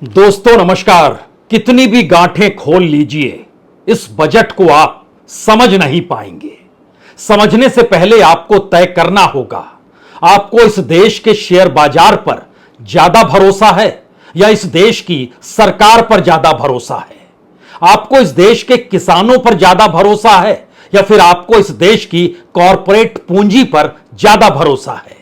दोस्तों नमस्कार। कितनी भी गांठें खोल लीजिए, इस बजट को आप समझ नहीं पाएंगे। समझने से पहले आपको तय करना होगा, आपको इस देश के शेयर बाजार पर ज्यादा भरोसा है या इस देश की सरकार पर ज्यादा भरोसा है। आपको इस देश के किसानों पर ज्यादा भरोसा है या फिर आपको इस देश की कॉरपोरेट पूंजी पर ज्यादा भरोसा है।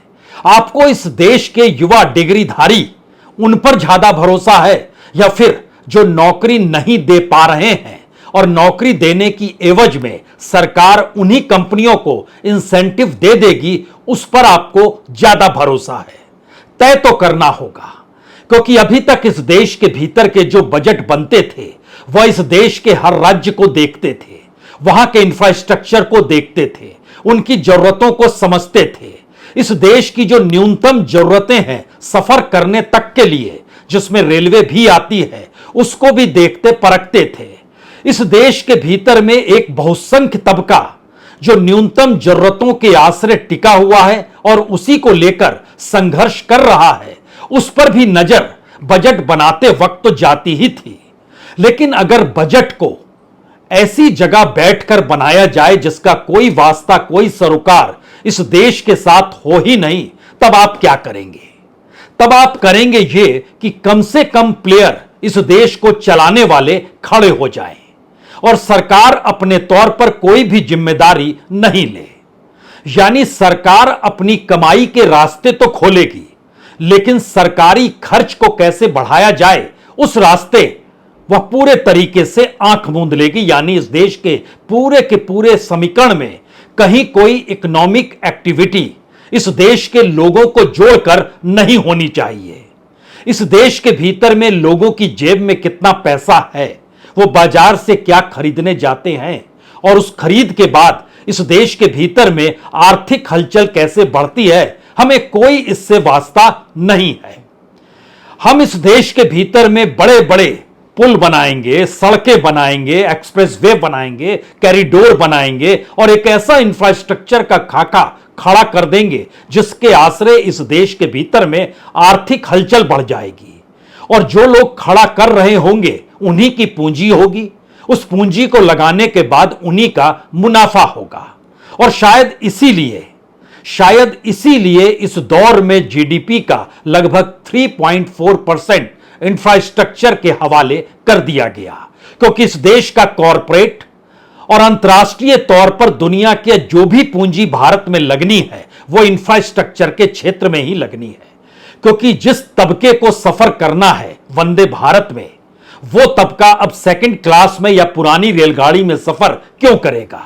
आपको इस देश के युवा डिग्रीधारी उन पर ज्यादा भरोसा है या फिर जो नौकरी नहीं दे पा रहे हैं और नौकरी देने की एवज में सरकार उन्हीं कंपनियों को इंसेंटिव दे देगी, उस पर आपको ज्यादा भरोसा है। तय तो करना होगा, क्योंकि अभी तक इस देश के भीतर के जो बजट बनते थे वह इस देश के हर राज्य को देखते थे, वहां के इंफ्रास्ट्रक्चर को देखते थे, उनकी जरूरतों को समझते थे। इस देश की जो न्यूनतम जरूरतें हैं सफर करने तक के लिए, जिसमें रेलवे भी आती है, उसको भी देखते परखते थे। इस देश के भीतर में एक बहुसंख्य तबका जो न्यूनतम जरूरतों के आश्रय टिका हुआ है और उसी को लेकर संघर्ष कर रहा है, उस पर भी नजर बजट बनाते वक्त तो जाती ही थी। लेकिन अगर बजट को ऐसी जगह बैठकर बनाया जाए जिसका कोई वास्ता, कोई सरोकार इस देश के साथ हो ही नहीं, तब आप क्या करेंगे? तब आप करेंगे ये कि कम से कम प्लेयर इस देश को चलाने वाले खड़े हो जाएं और सरकार अपने तौर पर कोई भी जिम्मेदारी नहीं ले। यानी सरकार अपनी कमाई के रास्ते तो खोलेगी, लेकिन सरकारी खर्च को कैसे बढ़ाया जाए उस रास्ते वह पूरे तरीके से आंख मूंद लेगी। यानी इस देश के पूरे समीकरण में कहीं कोई इकोनॉमिक एक्टिविटी इस देश के लोगों को जोड़कर नहीं होनी चाहिए। इस देश के भीतर में लोगों की जेब में कितना पैसा है, वो बाजार से क्या खरीदने जाते हैं और उस खरीद के बाद इस देश के भीतर में आर्थिक हलचल कैसे बढ़ती है, हमें कोई इससे वास्ता नहीं है। हम इस देश के भीतर में बड़े बड़े पुल बनाएंगे, सड़कें बनाएंगे, एक्सप्रेसवे बनाएंगे, कॉरिडोर बनाएंगे और एक ऐसा इंफ्रास्ट्रक्चर का खाका खड़ा कर देंगे जिसके आश्रय इस देश के भीतर में आर्थिक हलचल बढ़ जाएगी और जो लोग खड़ा कर रहे होंगे उन्हीं की पूंजी होगी। उस पूंजी को लगाने के बाद उन्हीं का मुनाफा होगा। और शायद इसीलिए इस दौर में जीडीपी का लगभग 3.4% इंफ्रास्ट्रक्चर के हवाले कर दिया गया, क्योंकि इस देश का कॉरपोरेट और अंतर्राष्ट्रीय तौर पर दुनिया के जो भी पूंजी भारत में लगनी है वो इंफ्रास्ट्रक्चर के क्षेत्र में ही लगनी है। क्योंकि जिस तबके को सफर करना है वंदे भारत में, वो तबका अब सेकंड क्लास में या पुरानी रेलगाड़ी में सफर क्यों करेगा?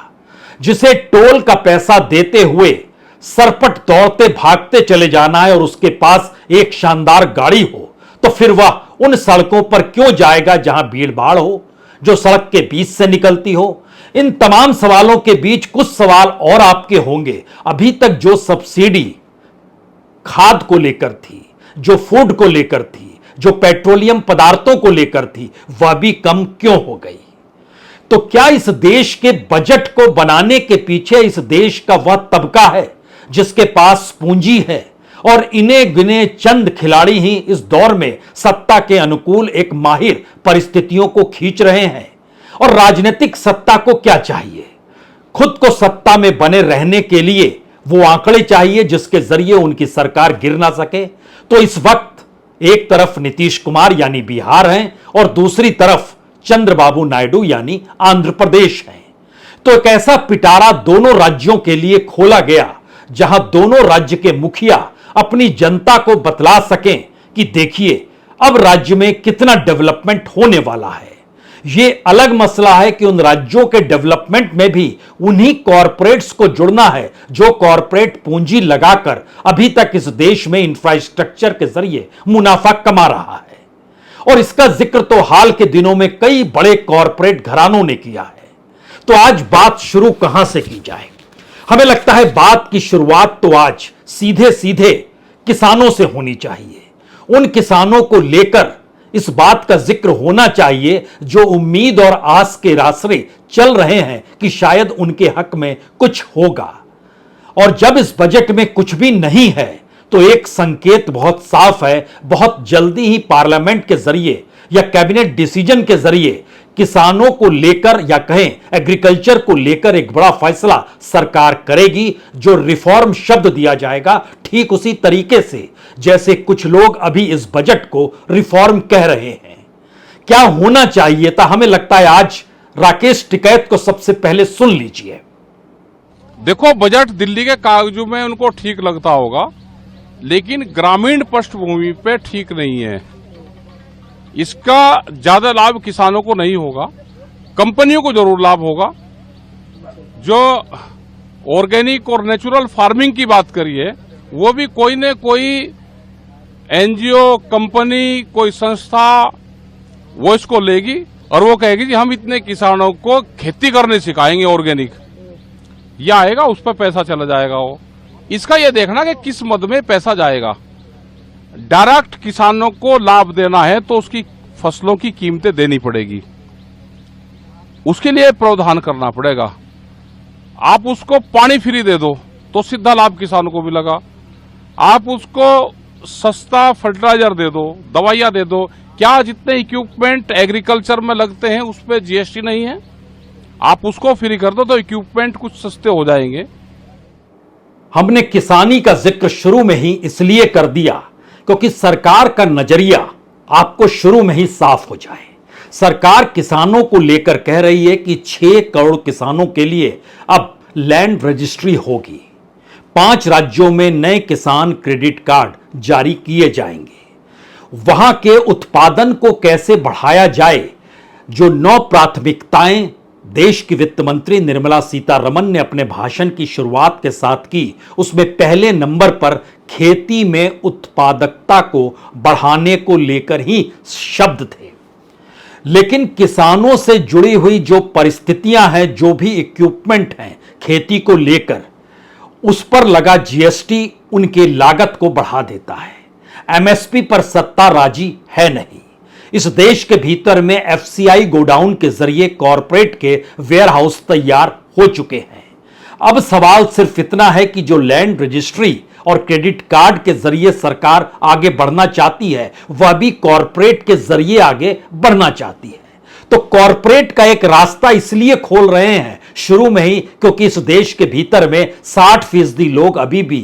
जिसे टोल का पैसा देते हुए सरपट दौड़ते भागते चले जाना है और उसके पास एक शानदार गाड़ी हो, तो फिर वह उन सड़कों पर क्यों जाएगा जहां भीड़ भाड़ हो, जो सड़क के बीच से निकलती हो? इन तमाम सवालों के बीच कुछ सवाल और आपके होंगे। अभी तक जो सब्सिडी खाद को लेकर थी, जो फूड को लेकर थी, जो पेट्रोलियम पदार्थों को लेकर थी, वह भी कम क्यों हो गई? तो क्या इस देश के बजट को बनाने के पीछे इस देश का वह तबका है जिसके पास पूंजी है और इने गिने चंद खिलाड़ी ही इस दौर में सत्ता के अनुकूल एक माहिर परिस्थितियों को खींच रहे हैं? और राजनीतिक सत्ता को क्या चाहिए? खुद को सत्ता में बने रहने के लिए वो आंकड़े चाहिए जिसके जरिए उनकी सरकार गिर ना सके। तो इस वक्त एक तरफ नीतीश कुमार यानी बिहार हैं और दूसरी तरफ चंद्रबाबू नायडू यानी आंध्र प्रदेश हैं। तो एक ऐसा पिटारा दोनों राज्यों के लिए खोला गया जहां दोनों राज्य के मुखिया अपनी जनता को बतला सकें कि देखिए अब राज्य में कितना डेवलपमेंट होने वाला है। यह अलग मसला है कि उन राज्यों के डेवलपमेंट में भी उन्हीं कॉरपोरेट्स को जुड़ना है जो कॉरपोरेट पूंजी लगाकर अभी तक इस देश में इंफ्रास्ट्रक्चर के जरिए मुनाफा कमा रहा है। और इसका जिक्र तो हाल के दिनों में कई बड़े कॉरपोरेट घरानों ने किया है। तो आज बात शुरू कहां से की जाए? हमें लगता है बात की शुरुआत तो आज सीधे सीधे किसानों से होनी चाहिए। उन किसानों को लेकर इस बात का जिक्र होना चाहिए जो उम्मीद और आस के आसरे चल रहे हैं कि शायद उनके हक में कुछ होगा। और जब इस बजट में कुछ भी नहीं है तो एक संकेत बहुत साफ है, बहुत जल्दी ही पार्लियामेंट के जरिए या कैबिनेट डिसीजन के जरिए किसानों को लेकर या कहें एग्रीकल्चर को लेकर एक बड़ा फैसला सरकार करेगी, जो रिफॉर्म शब्द दिया जाएगा ठीक उसी तरीके से जैसे कुछ लोग अभी इस बजट को रिफॉर्म कह रहे हैं। क्या होना चाहिए था, हमें लगता है आज राकेश टिकैत को सबसे पहले सुन लीजिए। देखो, बजट दिल्ली के कागजों में उनको ठीक लगता होगा, लेकिन ग्रामीण पृष्ठभूमि पे ठीक नहीं है। इसका ज्यादा लाभ किसानों को नहीं होगा, कंपनियों को जरूर लाभ होगा। जो ऑर्गेनिक और नेचुरल फार्मिंग की बात करी है, वो भी कोई न कोई एनजीओ, कंपनी, कोई संस्था वो इसको लेगी और वो कहेगी कि हम इतने किसानों को खेती करने सिखाएंगे ऑर्गेनिक। ये आएगा, उस पर पैसा चला जाएगा। वो इसका ये देखना कि किस मद में पैसा जाएगा। डायरेक्ट किसानों को लाभ देना है तो उसकी फसलों की कीमतें देनी पड़ेगी, उसके लिए प्रावधान करना पड़ेगा। आप उसको पानी फ्री दे दो तो सीधा लाभ किसानों को मिलेगा। आप उसको सस्ता फर्टिलाइजर दे दो, दवाइयां दे दो। क्या जितने इक्विपमेंट एग्रीकल्चर में लगते हैं उस पर जीएसटी नहीं है? आप उसको फ्री कर दो तो इक्विपमेंट कुछ सस्ते हो जाएंगे। हमने किसानी का जिक्र शुरू में ही इसलिए कर दिया क्योंकि सरकार का नजरिया आपको शुरू में ही साफ हो जाए। सरकार किसानों को लेकर कह रही है कि 6 करोड़ किसानों के लिए अब लैंड रजिस्ट्री होगी। 5 राज्यों में नए किसान क्रेडिट कार्ड जारी किए जाएंगे। वहां के उत्पादन को कैसे बढ़ाया जाए, जो 9 प्राथमिकताएं देश की वित्त मंत्री निर्मला सीतारमण ने अपने भाषण की शुरुआत के साथ की, उसमें पहले नंबर पर खेती में उत्पादकता को बढ़ाने को लेकर ही शब्द थे। लेकिन किसानों से जुड़ी हुई जो परिस्थितियां हैं, जो भी इक्विपमेंट हैं खेती को लेकर, उस पर लगा जीएसटी उनके लागत को बढ़ा देता है। एमएसपी पर सत्ता राजी है नहीं। इस देश के भीतर में एफसीआई गोडाउन के जरिए कॉरपोरेट के वेयरहाउस तैयार हो चुके हैं। अब सवाल सिर्फ इतना है कि जो लैंड रजिस्ट्री और क्रेडिट कार्ड के जरिए सरकार आगे बढ़ना चाहती है, वह भी कॉरपोरेट के जरिए आगे बढ़ना चाहती है। तो कॉरपोरेट का एक रास्ता इसलिए खोल रहे हैं शुरू में ही क्योंकि इस देश के भीतर में 60% लोग अभी भी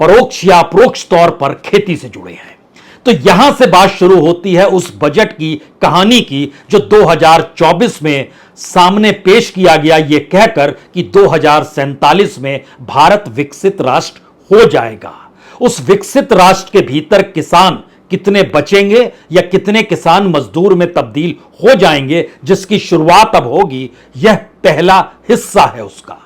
परोक्ष या अप्रोक्ष तौर पर खेती से जुड़े हैं। तो यहां से बात शुरू होती है उस बजट की कहानी की जो 2024 में सामने पेश किया गया, यह कहकर कि 2047 में भारत विकसित राष्ट्र हो जाएगा। उस विकसित राष्ट्र के भीतर किसान कितने बचेंगे या कितने किसान मजदूर में तब्दील हो जाएंगे, जिसकी शुरुआत अब होगी, यह पहला हिस्सा है उसका।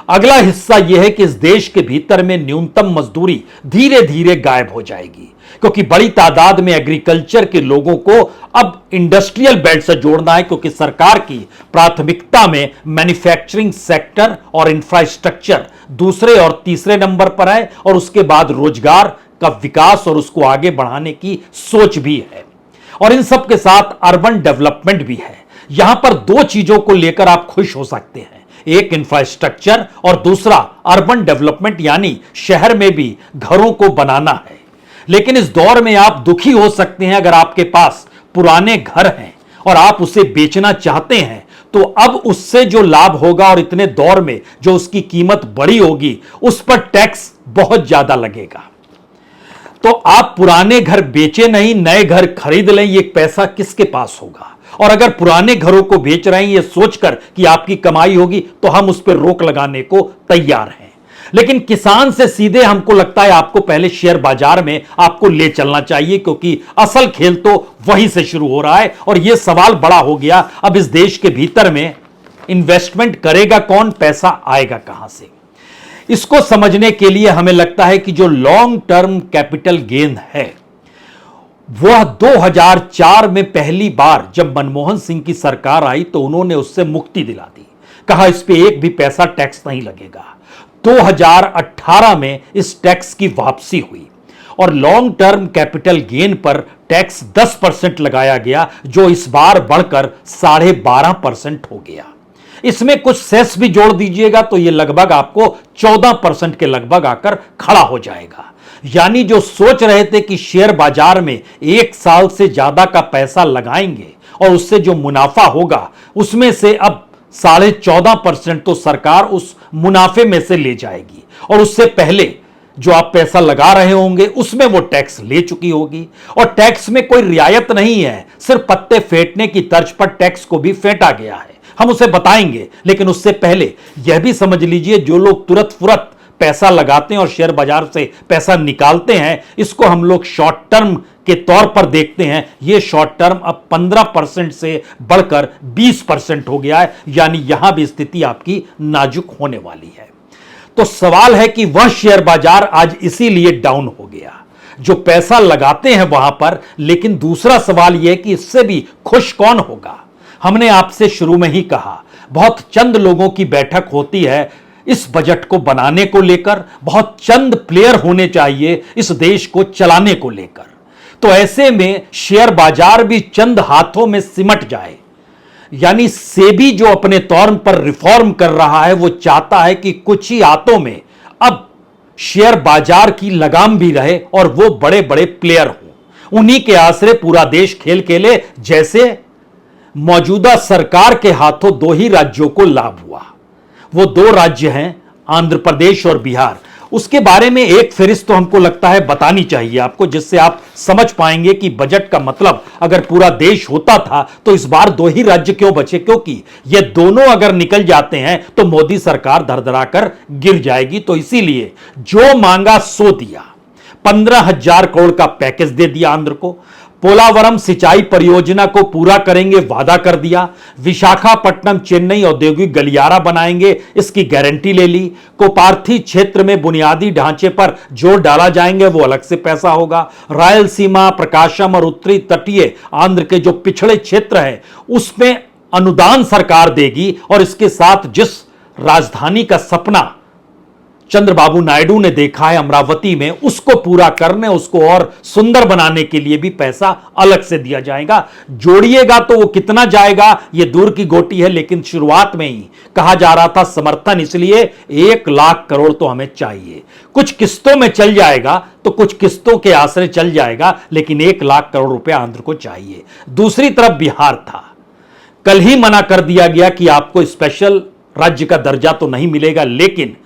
अगला हिस्सा यह है कि इस देश के भीतर में न्यूनतम मजदूरी धीरे धीरे गायब हो जाएगी क्योंकि बड़ी तादाद में एग्रीकल्चर के लोगों को अब इंडस्ट्रियल बेल्ट से जोड़ना है, क्योंकि सरकार की प्राथमिकता में मैन्युफैक्चरिंग सेक्टर और इंफ्रास्ट्रक्चर दूसरे और तीसरे नंबर पर है और उसके बाद रोजगार का विकास और उसको आगे बढ़ाने की सोच भी है। और इन सब के साथ अर्बन डेवलपमेंट भी है। यहां पर 2 चीजों को लेकर आप खुश हो सकते हैं, एक इंफ्रास्ट्रक्चर और दूसरा अर्बन डेवलपमेंट, यानी शहर में भी घरों को बनाना है। लेकिन इस दौर में आप दुखी हो सकते हैं अगर आपके पास पुराने घर हैं और आप उसे बेचना चाहते हैं, तो अब उससे जो लाभ होगा और इतने दौर में जो उसकी कीमत बड़ी होगी, उस पर टैक्स बहुत ज्यादा लगेगा। तो आप पुराने घर बेचे नहीं, नए घर खरीद लें, ये पैसा किसके पास होगा? और अगर पुराने घरों को बेच रहे हैं ये सोचकर कि आपकी कमाई होगी, तो हम उस पर रोक लगाने को तैयार हैं। लेकिन किसान से सीधे हमको लगता है आपको पहले शेयर बाजार में आपको ले चलना चाहिए, क्योंकि असल खेल तो वहीं से शुरू हो रहा है। और यह सवाल बड़ा हो गया, अब इस देश के भीतर में इन्वेस्टमेंट करेगा कौन, पैसा आएगा कहां से? इसको समझने के लिए हमें लगता है कि जो लॉन्ग टर्म कैपिटल गेन है, वह 2004 में पहली बार जब मनमोहन सिंह की सरकार आई तो उन्होंने उससे मुक्ति दिला दी, कहा इस पे एक भी पैसा टैक्स नहीं लगेगा। 2018 में इस टैक्स की वापसी हुई और लॉन्ग टर्म कैपिटल गेन पर टैक्स 10% लगाया गया, जो इस बार बढ़कर 12.5% हो गया। इसमें कुछ सेस भी जोड़ दीजिएगा तो यह लगभग आपको 14% के लगभग आकर खड़ा हो जाएगा। यानी जो सोच रहे थे कि शेयर बाजार में 1 साल से ज्यादा का पैसा लगाएंगे और उससे जो मुनाफा होगा उसमें से अब 14.5% तो सरकार उस मुनाफे में से ले जाएगी और उससे पहले जो आप पैसा लगा रहे होंगे उसमें वो टैक्स ले चुकी होगी। और टैक्स में कोई रियायत नहीं है, सिर्फ पत्ते फेंटने की तर्ज पर टैक्स को भी फेंटा गया है। हम उसे बताएंगे, लेकिन उससे पहले यह भी समझ लीजिए, जो लोग तुरंत फुरत पैसा लगाते हैं और शेयर बाजार से पैसा निकालते हैं, इसको हम लोग शॉर्ट टर्म के तौर पर देखते हैं। यह शॉर्ट टर्म अब 15% से बढ़कर 20% हो गया है, यानी यहां भी स्थिति आपकी नाजुक होने वाली है। तो सवाल है कि वह शेयर बाजार आज इसीलिए डाउन हो गया जो पैसा लगाते हैं वहां पर। लेकिन दूसरा सवाल यह कि इससे भी खुश कौन होगा। हमने आपसे शुरू में ही कहा, बहुत चंद लोगों की बैठक होती है इस बजट को बनाने को लेकर, बहुत चंद प्लेयर होने चाहिए इस देश को चलाने को लेकर। तो ऐसे में शेयर बाजार भी चंद हाथों में सिमट जाए, यानी सेबी जो अपने तौर पर रिफॉर्म कर रहा है वो चाहता है कि कुछ ही हाथों में अब शेयर बाजार की लगाम भी रहे और वो बड़े बड़े प्लेयर हों, उन्हीं के आसरे पूरा देश खेल खेले। जैसे मौजूदा सरकार के हाथों 2 ही राज्यों को लाभ हुआ, वो 2 राज्य हैं आंध्र प्रदेश और बिहार। उसके बारे में एक फहरिस्त तो हमको लगता है बतानी चाहिए आपको, जिससे आप समझ पाएंगे कि बजट का मतलब अगर पूरा देश होता था तो इस बार 2 ही राज्य क्यों बचे, क्योंकि ये दोनों अगर निकल जाते हैं तो मोदी सरकार धड़धड़ाकर गिर जाएगी। तो इसीलिए जो मांगा सो दिया, 15,000 करोड़ का पैकेज दे दिया आंध्र को, पोलावरम सिंचाई परियोजना को पूरा करेंगे वादा कर दिया, विशाखापट्टनम चेन्नई औद्योगिक गलियारा बनाएंगे इसकी गारंटी ले ली, कोपार्थी क्षेत्र में बुनियादी ढांचे पर जोर डाला जाएंगे वो अलग से पैसा होगा, रायलसीमा, प्रकाशम और उत्तरी तटीय आंध्र के जो पिछड़े क्षेत्र है उसमें अनुदान सरकार देगी। और इसके साथ जिस राजधानी का सपना चंद्रबाबू नायडू ने देखा है अमरावती में, उसको पूरा करने, उसको और सुंदर बनाने के लिए भी पैसा अलग से दिया जाएगा। जोड़िएगा तो वो कितना जाएगा ये दूर की गोटी है, लेकिन शुरुआत में ही कहा जा रहा था समर्थन इसलिए 1 लाख करोड़ तो हमें चाहिए। कुछ किस्तों में चल जाएगा तो कुछ किस्तों के आसरे चल जाएगा, लेकिन 1 लाख करोड़ रुपए आंध्र को चाहिए। दूसरी तरफ बिहार था, कल ही मना कर दिया गया कि आपको स्पेशल राज्य का दर्जा तो नहीं मिलेगा, लेकिन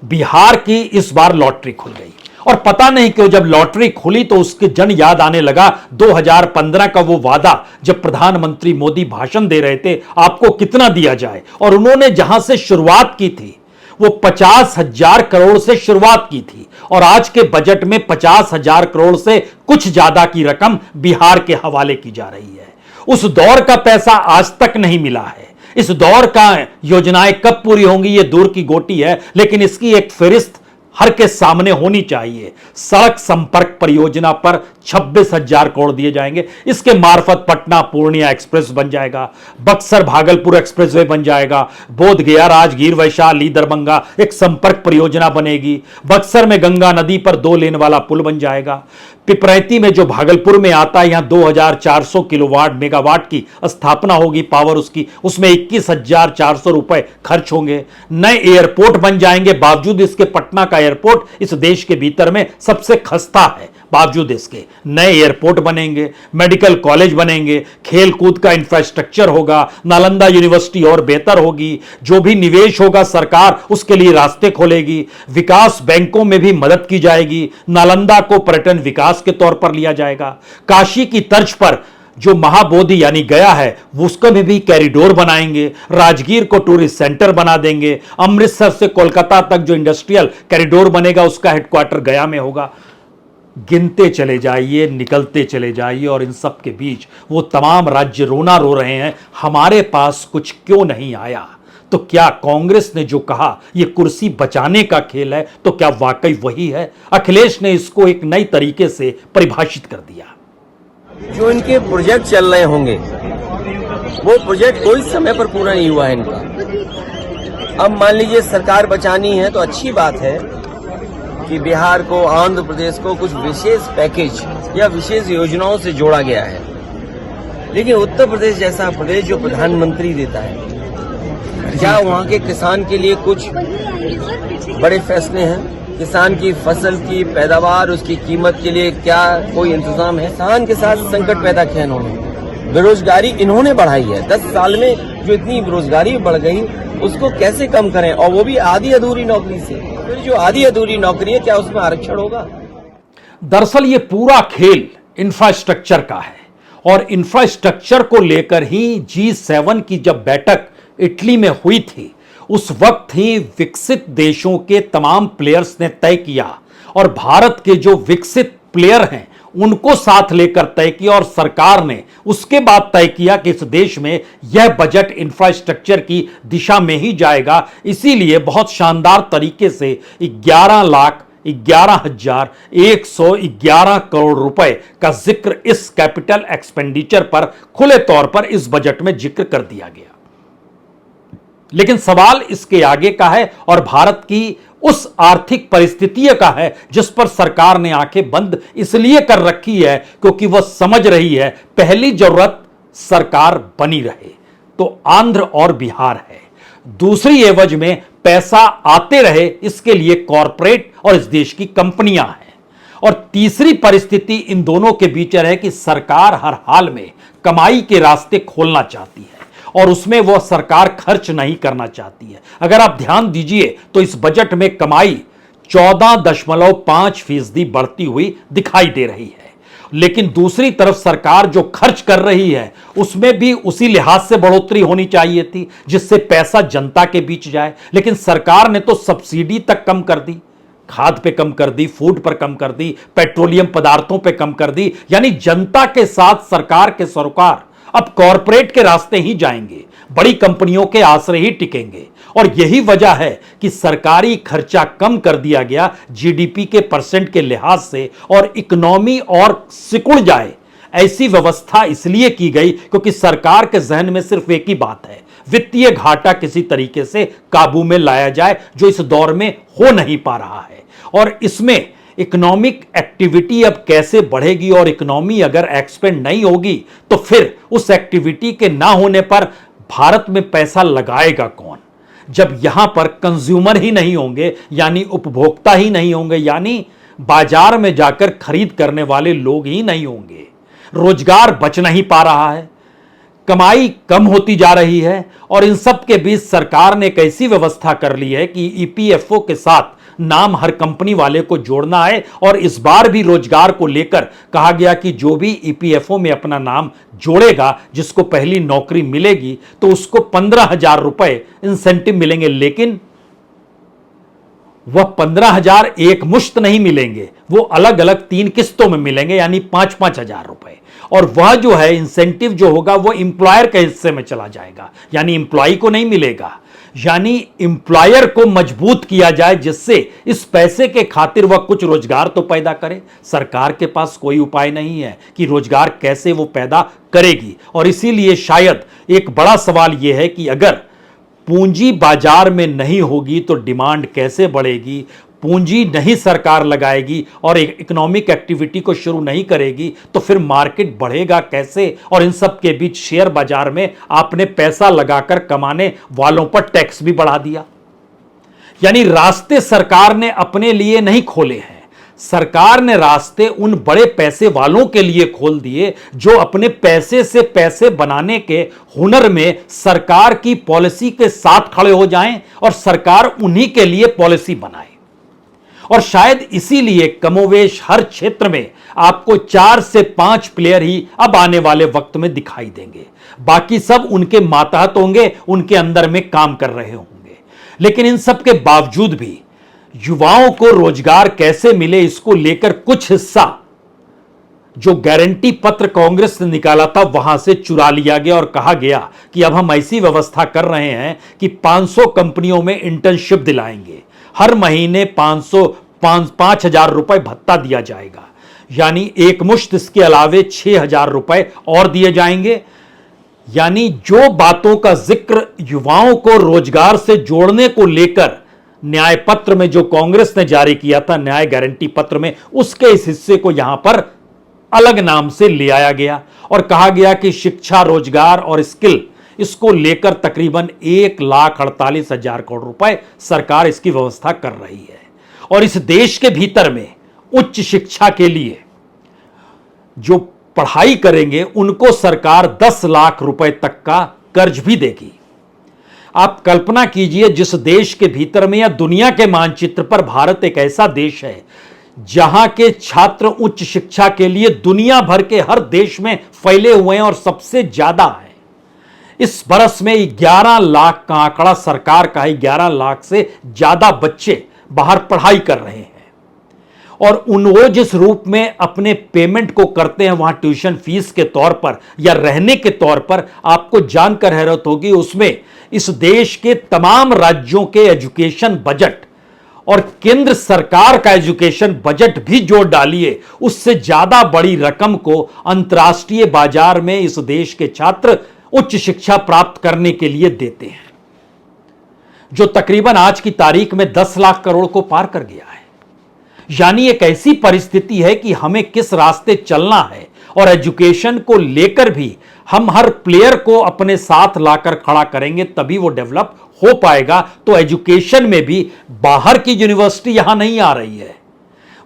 बिहार की इस बार लॉटरी खुल गई। और पता नहीं क्यों जब लॉटरी खुली तो उसके जन याद आने लगा 2015 का वो वादा, जब प्रधानमंत्री मोदी भाषण दे रहे थे आपको कितना दिया जाए, और उन्होंने जहां से शुरुआत की थी वो 50,000 करोड़ से शुरुआत की थी, और आज के बजट में 50,000 करोड़ से कुछ ज्यादा की रकम बिहार के हवाले की जा रही है। उस दौर का पैसा आज तक नहीं मिला है। इस दौर का योजनाएं कब पूरी होंगी ये दूर की गोटी है, लेकिन इसकी एक फहरिस्त हर के सामने होनी चाहिए। सड़क संपर्क परियोजना पर 26,000 करोड़ दिए जाएंगे, इसके मार्फत पटना पूर्णिया एक्सप्रेस बन जाएगा, बक्सर भागलपुर एक्सप्रेसवे बन जाएगा, बोध गया राजगीर वैशाली दरभंगा एक संपर्क परियोजना बनेगी, बक्सर में गंगा नदी पर 2 लेन वाला पुल बन जाएगा, पिपरैती में जो भागलपुर में आता है यहां 2,400 किलोवाट मेगावाट की स्थापना होगी पावर उसकी, उसमें 21,400 रुपए खर्च होंगे। नए एयरपोर्ट बन जाएंगे, बावजूद इसके पटना का एयरपोर्ट इस देश के भीतर में सबसे खस्ता है, बावजूद इसके नए एयरपोर्ट बनेंगे, मेडिकल कॉलेज बनेंगे, खेल कूद का इंफ्रास्ट्रक्चर होगा, नालंदा यूनिवर्सिटी और बेहतर होगी, जो भी निवेश होगा सरकार उसके लिए रास्ते खोलेगी, विकास बैंकों में भी मदद की जाएगी, नालंदा को पर्यटन विकास के तौर पर लिया जाएगा, काशी की तर्ज पर जो महाबोधि यानी गया है उसको में भी कॉरिडोर बनाएंगे, राजगीर को टूरिस्ट सेंटर बना देंगे, अमृतसर से कोलकाता तक जो इंडस्ट्रियल कॉरिडोर बनेगा उसका हेडक्वार्टर गया में होगा। गिनते चले जाइए, निकलते चले जाइए, और इन सब के बीच वो तमाम राज्य रोना रो रहे हैं हमारे पास कुछ क्यों नहीं आया। तो क्या कांग्रेस ने जो कहा ये कुर्सी बचाने का खेल है, तो क्या वाकई वही है? अखिलेश ने इसको एक नई तरीके से परिभाषित कर दिया। जो इनके प्रोजेक्ट चल रहे होंगे वो प्रोजेक्ट कोई समय पर पूरा नहीं हुआ है इनका। अब मान लीजिए सरकार बचानी है तो अच्छी बात है कि बिहार को, आंध्र प्रदेश को कुछ विशेष पैकेज या विशेष योजनाओं से जोड़ा गया है, लेकिन उत्तर प्रदेश जैसा प्रदेश जो प्रधानमंत्री देता है, क्या वहाँ के किसान के लिए कुछ बड़े फैसले हैं? किसान की फसल की पैदावार, उसकी कीमत के लिए क्या कोई इंतजाम है? किसान के साथ संकट पैदा किया इन्होंने। बेरोजगारी इन्होंने बढ़ाई है। 10 साल में जो इतनी बेरोजगारी बढ़ गई, उसको कैसे कम करें, और वो भी आधी अधूरी नौकरी से। फिर जो आधी अधूरी नौकरी है, क्या उसमें आरक्षण होगा? दरअसल ये पूरा खेल इंफ्रास्ट्रक्चर का है, और इंफ्रास्ट्रक्चर को लेकर ही G7 की जब बैठक इटली में हुई थी, उस वक्त ही विकसित देशों के तमाम प्लेयर्स ने तय किया, और भारत के जो विकसित प्लेयर हैं उनको साथ लेकर तय किया, और सरकार ने उसके बाद तय किया कि इस देश में यह बजट इंफ्रास्ट्रक्चर की दिशा में ही जाएगा। इसीलिए बहुत शानदार तरीके से 11,11,111 करोड़ रुपए का जिक्र इस कैपिटल एक्सपेंडिचर पर खुले तौर पर इस बजट में जिक्र कर दिया गया। लेकिन सवाल इसके आगे का है, और भारत की उस आर्थिक परिस्थिति का है जिस पर सरकार ने आंखें बंद इसलिए कर रखी है क्योंकि वह समझ रही है पहली जरूरत सरकार बनी रहे तो आंध्र और बिहार है, दूसरी एवज में पैसा आते रहे इसके लिए कॉरपोरेट और इस देश की कंपनियां हैं, और तीसरी परिस्थिति इन दोनों के बीच है कि सरकार हर हाल में कमाई के रास्ते खोलना चाहती है और उसमें वह सरकार खर्च नहीं करना चाहती है। अगर आप ध्यान दीजिए तो इस बजट में कमाई 14.5% बढ़ती हुई दिखाई दे रही है, लेकिन दूसरी तरफ सरकार जो खर्च कर रही है उसमें भी उसी लिहाज से बढ़ोतरी होनी चाहिए थी जिससे पैसा जनता के बीच जाए। लेकिन सरकार ने तो सब्सिडी तक कम कर दी, खाद पे कम कर दी, फूड पर कम कर दी, पेट्रोलियम पदार्थों पे कम कर दी, यानी जनता के साथ सरकार के सरोकार अब कॉरपोरेट के रास्ते ही जाएंगे, बड़ी कंपनियों के आश्रय ही टिकेंगे। और यही वजह है कि सरकारी खर्चा कम कर दिया गया जीडीपी के परसेंट के लिहाज से, और इकोनॉमी और सिकुड़ जाए ऐसी व्यवस्था इसलिए की गई क्योंकि सरकार के जहन में सिर्फ एक ही बात है, वित्तीय घाटा किसी तरीके से काबू में लाया जाए, जो इस दौर में हो नहीं पा रहा है। और इसमें इकोनॉमिक एक्टिविटी अब कैसे बढ़ेगी, और इकोनॉमी अगर एक्सपेंड नहीं होगी तो फिर उस एक्टिविटी के ना होने पर भारत में पैसा लगाएगा कौन, जब यहां पर कंज्यूमर ही नहीं होंगे, यानी उपभोक्ता ही नहीं होंगे, यानी बाजार में जाकर खरीद करने वाले लोग ही नहीं होंगे, रोजगार बच नहीं पा रहा है, कमाई कम होती जा रही है। और इन सब के बीच सरकार ने एक ऐसी व्यवस्था कर ली है कि ईपीएफओ के साथ नाम हर कंपनी वाले को जोड़ना है, और इस बार भी रोजगार को लेकर कहा गया कि जो भी ईपीएफओ में अपना नाम जोड़ेगा, जिसको पहली नौकरी मिलेगी तो उसको 15,000 रुपए इंसेंटिव मिलेंगे, लेकिन वह 15,000 एक मुश्त नहीं मिलेंगे, वो अलग अलग 3 किस्तों में मिलेंगे, यानी 5-5 हजार रुपए। और वह जो है इंसेंटिव जो होगा वो इंप्लॉयर के हिस्से में चला जाएगा, यानी इंप्लॉय को नहीं मिलेगा। यानी इंप्लॉयर को मजबूत किया जाए जिससे इस पैसे के खातिर वह कुछ रोजगार तो पैदा करे। सरकार के पास कोई उपाय नहीं है कि रोजगार कैसे वो पैदा करेगी, और इसीलिए शायद एक बड़ा सवाल यह है कि अगर पूंजी बाजार में नहीं होगी तो डिमांड कैसे बढ़ेगी, पूंजी नहीं सरकार लगाएगी और इकोनॉमिक एक्टिविटी को शुरू नहीं करेगी तो फिर मार्केट बढ़ेगा कैसे। और इन सब के बीच शेयर बाजार में आपने पैसा लगाकर कमाने वालों पर टैक्स भी बढ़ा दिया, यानी रास्ते सरकार ने अपने लिए नहीं खोले हैं, सरकार ने रास्ते उन बड़े पैसे वालों के लिए खोल दिए जो अपने पैसे से पैसे बनाने के हुनर में सरकार की पॉलिसी के साथ खड़े हो जाएं और सरकार उन्हीं के लिए पॉलिसी बनाए। और शायद इसीलिए कमोवेश हर क्षेत्र में आपको 4 से 5 प्लेयर ही अब आने वाले वक्त में दिखाई देंगे, बाकी सब उनके मातहत होंगे, उनके अंदर में काम कर रहे होंगे। लेकिन इन सब के बावजूद भी युवाओं को रोजगार कैसे मिले, इसको लेकर कुछ हिस्सा जो गारंटी पत्र कांग्रेस ने निकाला था वहां से चुरा लिया गया और कहा गया कि अब हम ऐसी व्यवस्था कर रहे हैं कि 500 कंपनियों में इंटर्नशिप दिलाएंगे, हर महीने 5,000 रुपए भत्ता दिया जाएगा, यानी एक मुश्त इसके अलावे 6,000 रुपए और दिए जाएंगे। यानी जो बातों का जिक्र युवाओं को रोजगार से जोड़ने को लेकर न्याय पत्र में जो कांग्रेस ने जारी किया था, न्याय गारंटी पत्र में, उसके इस हिस्से को यहां पर अलग नाम से ले आया गया और कहा गया कि शिक्षा, रोजगार और स्किल, इसको लेकर तकरीबन 1,48,000 करोड़ रुपए सरकार इसकी व्यवस्था कर रही है। और इस देश के भीतर में उच्च शिक्षा के लिए जो पढ़ाई करेंगे उनको सरकार 10 लाख रुपए तक का कर्ज भी देगी। आप कल्पना कीजिए, जिस देश के भीतर में या दुनिया के मानचित्र पर भारत एक ऐसा देश है जहां के छात्र उच्च शिक्षा के लिए दुनिया भर के हर देश में फैले हुए हैं और सबसे ज्यादा है। इस बरस में 11 लाख का आंकड़ा सरकार का है, 11 लाख से ज्यादा बच्चे बाहर पढ़ाई कर रहे हैं। और वो जिस रूप में अपने पेमेंट को करते हैं वहां ट्यूशन फीस के तौर पर या रहने के तौर पर, आपको जानकर हैरत होगी, उसमें इस देश के तमाम राज्यों के एजुकेशन बजट और केंद्र सरकार का एजुकेशन बजट भी जोड़ डालिए, उससे ज्यादा बड़ी रकम को अंतर्राष्ट्रीय बाजार में इस देश के छात्र उच्च शिक्षा प्राप्त करने के लिए देते हैं, जो तकरीबन आज की तारीख में 10 लाख करोड़ को पार कर गया है। यानी एक ऐसी परिस्थिति है कि हमें किस रास्ते चलना है और एजुकेशन को लेकर भी हम हर प्लेयर को अपने साथ लाकर खड़ा करेंगे तभी वो डेवलप हो पाएगा। तो एजुकेशन में भी बाहर की यूनिवर्सिटी यहां नहीं आ रही है,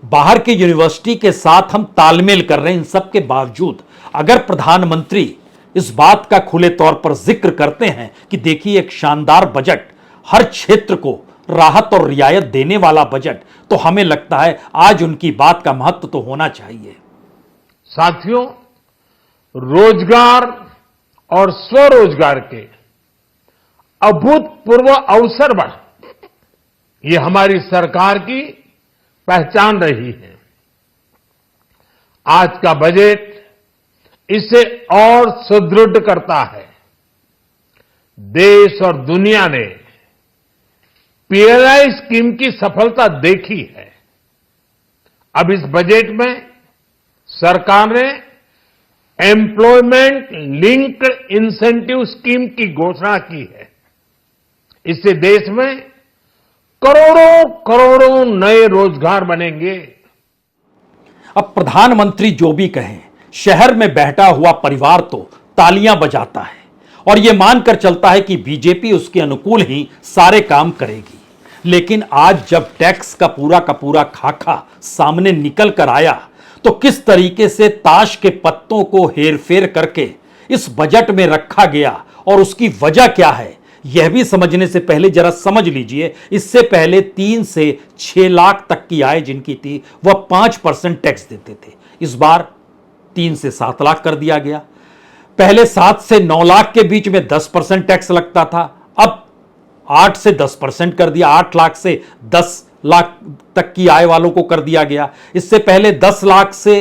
बाहर की यूनिवर्सिटी के साथ हम तालमेल कर रहे हैं। इन सब के बावजूद अगर प्रधानमंत्री इस बात का खुले तौर पर जिक्र करते हैं कि देखिए एक शानदार बजट, हर क्षेत्र को राहत और रियायत देने वाला बजट, तो हमें लगता है आज उनकी बात का महत्व तो होना चाहिए। साथियों, रोजगार और स्वरोजगार के अभूतपूर्व अवसर बढ़, ये हमारी सरकार की पहचान रही है। आज का बजट इसे और सुदृढ़ करता है। देश और दुनिया ने पीएलआई स्कीम की सफलता देखी है। अब इस बजट में सरकार ने एम्प्लॉयमेंट लिंक्ड इंसेंटिव स्कीम की घोषणा की है। इससे देश में करोड़ों करोड़ों नए रोजगार बनेंगे। अब प्रधानमंत्री जो भी कहें, शहर में बैठा हुआ परिवार तो तालियां बजाता है और यह मानकर चलता है कि बीजेपी उसके अनुकूल ही सारे काम करेगी। लेकिन आज जब टैक्स का पूरा खाका सामने निकल कर आया तो किस तरीके से ताश के पत्तों को हेरफेर करके इस बजट में रखा गया और उसकी वजह क्या है, यह भी समझने से पहले जरा समझ लीजिए। इससे पहले 3 से 6 लाख तक की आय जिनकी थी वह 5% टैक्स देते थे, इस बार 3 से 7 लाख कर दिया गया। पहले 7 से 9 लाख के बीच में 10% टैक्स लगता था, अब 8 से 10% कर दिया। 8 लाख से 10 लाख तक की आय वालों को कर दिया गया। इससे पहले 10 लाख से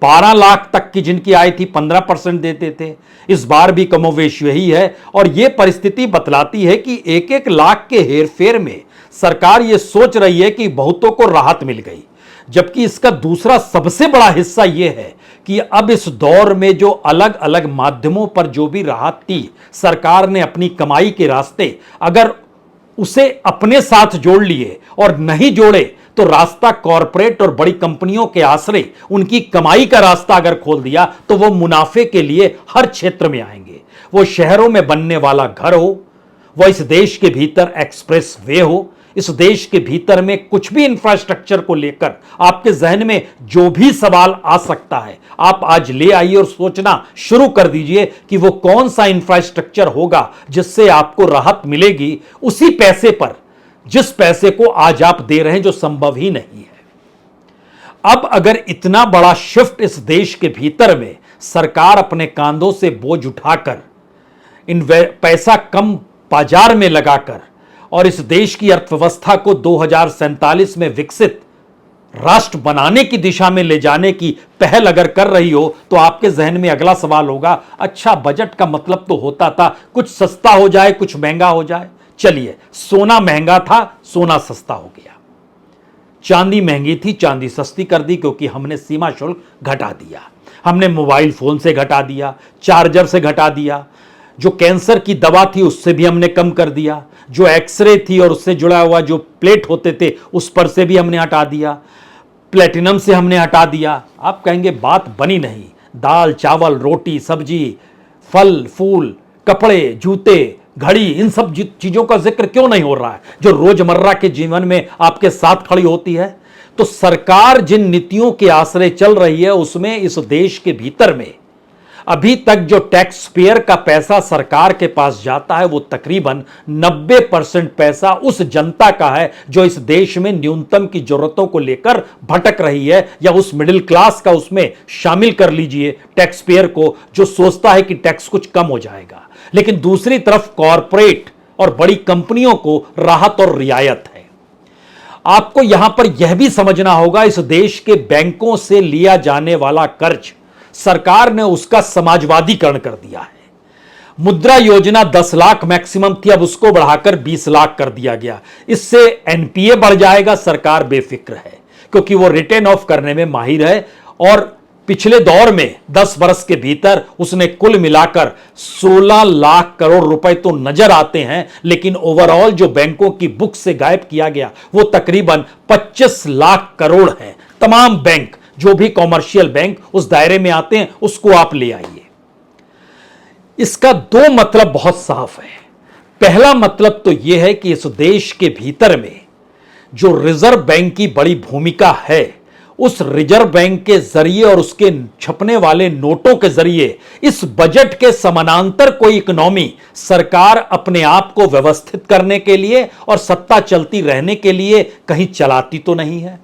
12 लाख तक की जिनकी आय थी 15% देते थे, इस बार भी कमोवेश यही है। और यह परिस्थिति बतलाती है कि 1-1 लाख के हेरफेर में सरकार यह सोच रही है कि बहुतों को राहत मिल गई, जबकि इसका दूसरा सबसे बड़ा हिस्सा यह है कि अब इस दौर में जो अलग अलग माध्यमों पर जो भी राहत थी, सरकार ने अपनी कमाई के रास्ते अगर उसे अपने साथ जोड़ लिए और नहीं जोड़े तो रास्ता कॉरपोरेट और बड़ी कंपनियों के आश्रय उनकी कमाई का रास्ता अगर खोल दिया तो वो मुनाफे के लिए हर क्षेत्र में आएंगे। वो शहरों में बनने वाला घर हो, वह इस देश के भीतर एक्सप्रेस वे हो, इस देश के भीतर में कुछ भी इंफ्रास्ट्रक्चर को लेकर आपके जहन में जो भी सवाल आ सकता है, आप आज ले आइए और सोचना शुरू कर दीजिए कि वो कौन सा इंफ्रास्ट्रक्चर होगा जिससे आपको राहत मिलेगी उसी पैसे पर, जिस पैसे को आज आप दे रहे हैं, जो संभव ही नहीं है। अब अगर इतना बड़ा शिफ्ट इस देश के भीतर में सरकार अपने कांधों से बोझ उठाकर पैसा कम बाजार में लगाकर और इस देश की अर्थव्यवस्था को 2047 में विकसित राष्ट्र बनाने की दिशा में ले जाने की पहल अगर कर रही हो तो आपके जहन में अगला सवाल होगा, अच्छा बजट का मतलब तो होता था कुछ सस्ता हो जाए, कुछ महंगा हो जाए। चलिए, सोना महंगा था, सोना सस्ता हो गया। चांदी महंगी थी, चांदी सस्ती कर दी क्योंकि हमने सीमा शुल्क घटा दिया। हमने मोबाइल फोन से घटा दिया, चार्जर से घटा दिया, जो कैंसर की दवा थी उससे भी हमने कम कर दिया, जो एक्सरे थी और उससे जुड़ा हुआ जो प्लेट होते थे उस पर से भी हमने हटा दिया, प्लेटिनम से हमने हटा दिया। आप कहेंगे बात बनी नहीं, दाल चावल रोटी सब्जी फल फूल कपड़े जूते घड़ी, इन सब चीजों का जिक्र क्यों नहीं हो रहा है जो रोजमर्रा के जीवन में आपके साथ खड़ी होती है? तो सरकार जिन नीतियों के आश्रय चल रही है उसमें इस देश के भीतर में अभी तक जो टैक्स पेयर का पैसा सरकार के पास जाता है वो तकरीबन 90% पैसा उस जनता का है जो इस देश में न्यूनतम की जरूरतों को लेकर भटक रही है, या उस मिडिल क्लास का उसमें शामिल कर लीजिए टैक्स पेयर को, जो सोचता है कि टैक्स कुछ कम हो जाएगा। लेकिन दूसरी तरफ कॉरपोरेट और बड़ी कंपनियों को राहत और रियायत है। आपको यहां पर यह भी समझना होगा, इस देश के बैंकों से लिया जाने वाला कर्ज सरकार ने उसका समाजवादीकरण कर दिया है। मुद्रा योजना 10 लाख मैक्सिमम थी, अब उसको बढ़ाकर 20 लाख कर दिया गया। इससे एनपीए बढ़ जाएगा, सरकार बेफिक्र है क्योंकि वो रिटर्न ऑफ करने में माहिर है। और पिछले दौर में 10 वर्ष के भीतर उसने कुल मिलाकर 16 लाख करोड़ रुपए तो नजर आते हैं, लेकिन ओवरऑल जो बैंकों की बुक से गायब किया गया वो तकरीबन 25 लाख करोड़ है। तमाम बैंक, जो भी कॉमर्शियल बैंक उस दायरे में आते हैं, उसको आप ले आइए। इसका दो मतलब बहुत साफ है। पहला मतलब तो यह है कि इस देश के भीतर में जो रिजर्व बैंक की बड़ी भूमिका है, उस रिजर्व बैंक के जरिए और उसके छपने वाले नोटों के जरिए इस बजट के समानांतर कोई इकोनॉमी सरकार अपने आप को व्यवस्थित करने के लिए और सत्ता चलती रहने के लिए कहीं चलाती तो नहीं है।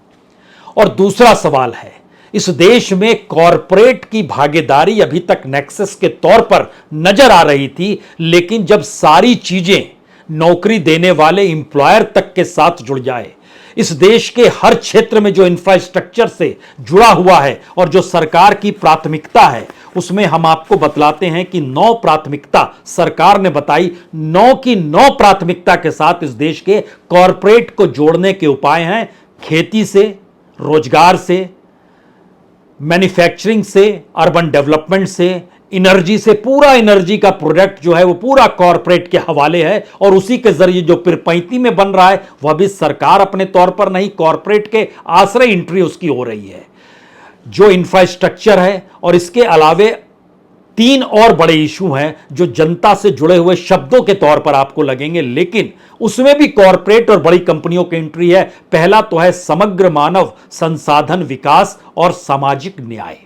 और दूसरा सवाल है, इस देश में कॉरपोरेट की भागीदारी अभी तक नेक्सस के तौर पर नजर आ रही थी, लेकिन जब सारी चीजें नौकरी देने वाले एम्प्लॉयर तक के साथ जुड़ जाए, इस देश के हर क्षेत्र में जो इंफ्रास्ट्रक्चर से जुड़ा हुआ है और जो सरकार की प्राथमिकता है, उसमें हम आपको बतलाते हैं कि 9 प्राथमिकता सरकार ने बताई। 9 की 9 प्राथमिकता के साथ इस देश के कॉरपोरेट को जोड़ने के उपाय हैं। खेती से, रोजगार से, मैन्युफैक्चरिंग से, अर्बन डेवलपमेंट से, एनर्जी से। पूरा एनर्जी का प्रोडक्ट जो है वो पूरा कॉरपोरेट के हवाले है, और उसी के जरिए जो पिरपैंती में बन रहा है वह भी सरकार अपने तौर पर नहीं, कॉरपोरेट के आश्रय एंट्री उसकी हो रही है। जो इंफ्रास्ट्रक्चर है, और इसके अलावे 3 और बड़े इशू हैं जो जनता से जुड़े हुए शब्दों के तौर पर आपको लगेंगे, लेकिन उसमें भी कॉरपोरेट और बड़ी कंपनियों की एंट्री है। पहला तो है समग्र मानव संसाधन विकास और सामाजिक न्याय।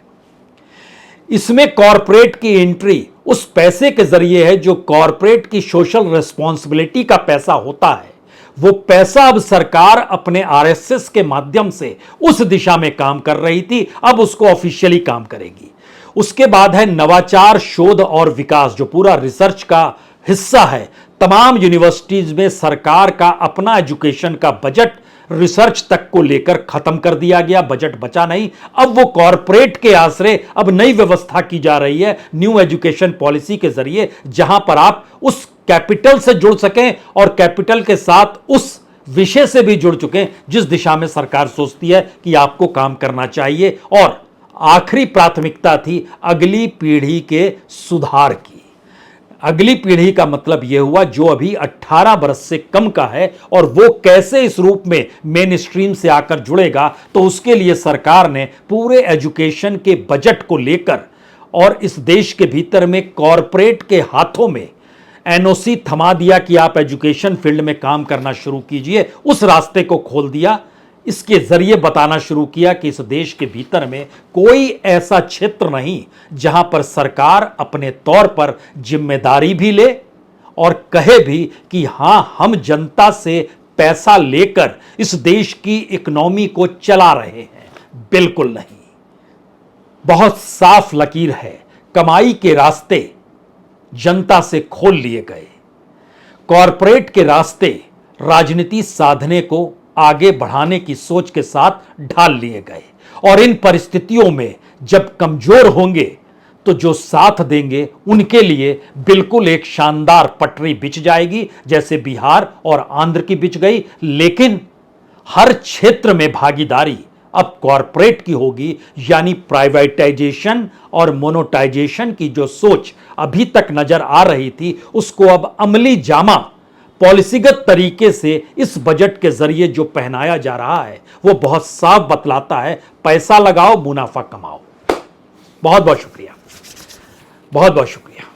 इसमें कॉरपोरेट की एंट्री उस पैसे के जरिए है जो कॉरपोरेट की सोशल रिस्पॉन्सिबिलिटी का पैसा होता है। वो पैसा अब सरकार अपने आरएसएस के माध्यम से उस दिशा में काम कर रही थी, अब उसको ऑफिशियली काम करेगी। उसके बाद है नवाचार, शोध और विकास, जो पूरा रिसर्च का हिस्सा है। तमाम यूनिवर्सिटीज में सरकार का अपना एजुकेशन का बजट रिसर्च तक को लेकर खत्म कर दिया गया, बजट बचा नहीं। अब वो कॉरपोरेट के आश्रय अब नई व्यवस्था की जा रही है न्यू एजुकेशन पॉलिसी के जरिए, जहां पर आप उस कैपिटल से जुड़ सकें और कैपिटल के साथ उस विषय से भी जुड़ चुके जिस दिशा में सरकार सोचती है कि आपको काम करना चाहिए। और आखिरी प्राथमिकता थी अगली पीढ़ी के सुधार की। अगली पीढ़ी का मतलब यह हुआ जो अभी 18 बरस से कम का है, और वो कैसे इस रूप में मेन स्ट्रीम से आकर जुड़ेगा। तो उसके लिए सरकार ने पूरे एजुकेशन के बजट को लेकर और इस देश के भीतर में कॉरपोरेट के हाथों में एनओसी थमा दिया कि आप एजुकेशन फील्ड में काम करना शुरू कीजिए, उस रास्ते को खोल दिया। इसके जरिए बताना शुरू किया कि इस देश के भीतर में कोई ऐसा क्षेत्र नहीं जहां पर सरकार अपने तौर पर जिम्मेदारी भी ले और कहे भी कि हां, हम जनता से पैसा लेकर इस देश की इकोनॉमी को चला रहे हैं। बिल्कुल नहीं। बहुत साफ लकीर है, कमाई के रास्ते जनता से खोल लिए गए, कॉरपोरेट के रास्ते राजनीति साधने को आगे बढ़ाने की सोच के साथ ढाल लिए गए। और इन परिस्थितियों में जब कमजोर होंगे तो जो साथ देंगे उनके लिए बिल्कुल एक शानदार पटरी बिछ जाएगी, जैसे बिहार और आंध्र की बिछ गई। लेकिन हर क्षेत्र में भागीदारी अब कॉरपोरेट की होगी, यानी प्राइवेटाइजेशन और मोनेटाइजेशन की जो सोच अभी तक नजर आ रही थी, उसको अब अमली जामा पॉलिसीगत तरीके से इस बजट के जरिए जो पहनाया जा रहा है वो बहुत साफ बतलाता है, पैसा लगाओ, मुनाफा कमाओ। बहुत बहुत शुक्रिया, बहुत बहुत शुक्रिया।